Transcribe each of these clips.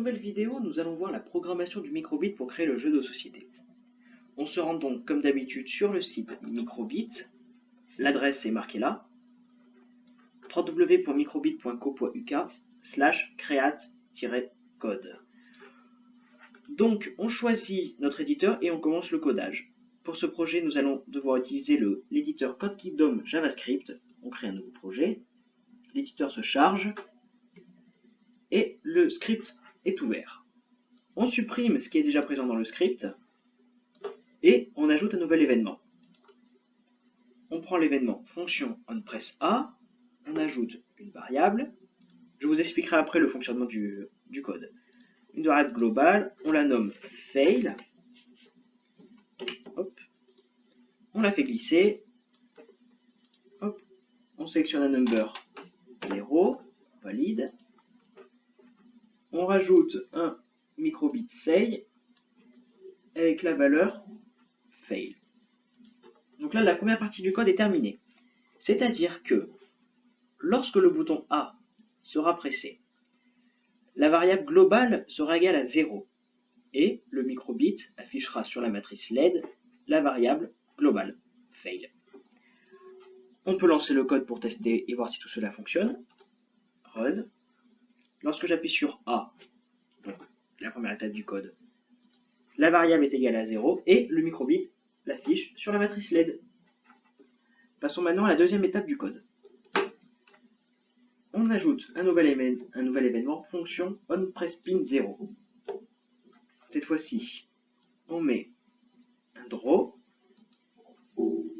nouvelle vidéo, nous allons voir la programmation du microbit pour créer le jeu de société. On se rend donc comme d'habitude sur le site Microbit. L'adresse est marquée là, www.microbit.co.uk/create-code. Donc on choisit notre éditeur et on commence le codage. Pour ce projet, nous allons devoir utiliser l'éditeur CodeKingdom JavaScript. On crée un nouveau projet, l'éditeur se charge et le script est ouvert. On supprime ce qui est déjà présent dans le script et on ajoute un nouvel événement. On prend l'événement fonction onPressA, on ajoute une variable. Je vous expliquerai après le fonctionnement du code. Une variable globale, on la nomme fail. Hop. On la fait glisser. Hop. On sélectionne un number 0, valide. On rajoute un microbit say avec la valeur fail. Donc là, la première partie du code est terminée. C'est-à-dire que lorsque le bouton A sera pressé, la variable globale sera égale à 0 et le microbit affichera sur la matrice LED la variable globale, fail. On peut lancer le code pour tester et voir si tout cela fonctionne. Run. Lorsque j'appuie sur A, donc la première étape du code, la variable est égale à 0 et le microbit l'affiche sur la matrice LED. Passons maintenant à la deuxième étape du code. On ajoute un nouvel événement, fonction onPressPin0. Cette fois-ci, on met un draw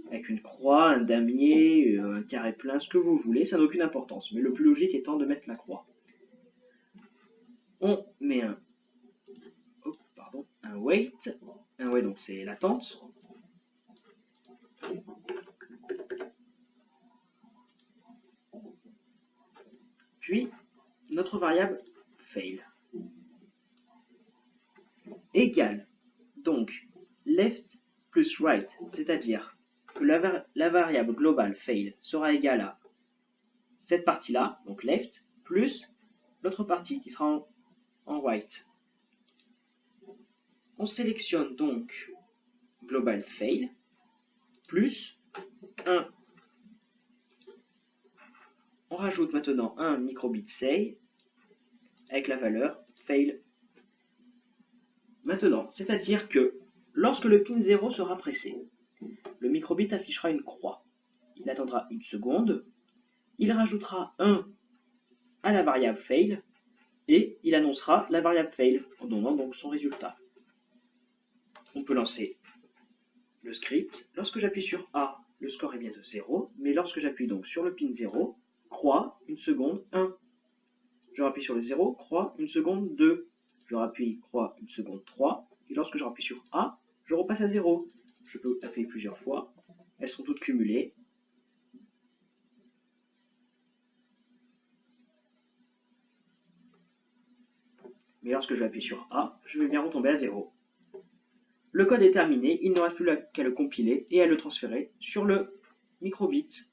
avec une croix, un damier, un carré plein, ce que vous voulez, ça n'a aucune importance, mais le plus logique étant de mettre la croix. On met un wait, donc c'est l'attente. Puis notre variable fail égale donc left plus right, c'est-à-dire que la variable globale fail sera égale à cette partie-là, donc left, plus l'autre partie qui sera en right. On sélectionne donc global fail plus 1. On rajoute maintenant un microbit say avec la valeur fail. Maintenant, c'est-à-dire que lorsque le pin 0 sera pressé, le microbit affichera une croix. Il attendra une seconde, il rajoutera 1 à la variable fail et il annoncera la variable fail en donnant donc son résultat. On peut lancer le script. Lorsque j'appuie sur A, le score est bien de 0, mais lorsque j'appuie donc sur le pin 0, croix, une seconde, 1. Je rappuie sur le 0, croix, une seconde, 2. Je rappuie, croix, une seconde, 3. Et lorsque je rappuie sur A, je repasse à 0. Je peux appuyer plusieurs fois. Elles sont toutes cumulées. Mais lorsque je appuie sur A, je vais bien retomber à 0. Le code est terminé, il ne reste plus qu'à le compiler et à le transférer sur le microbit.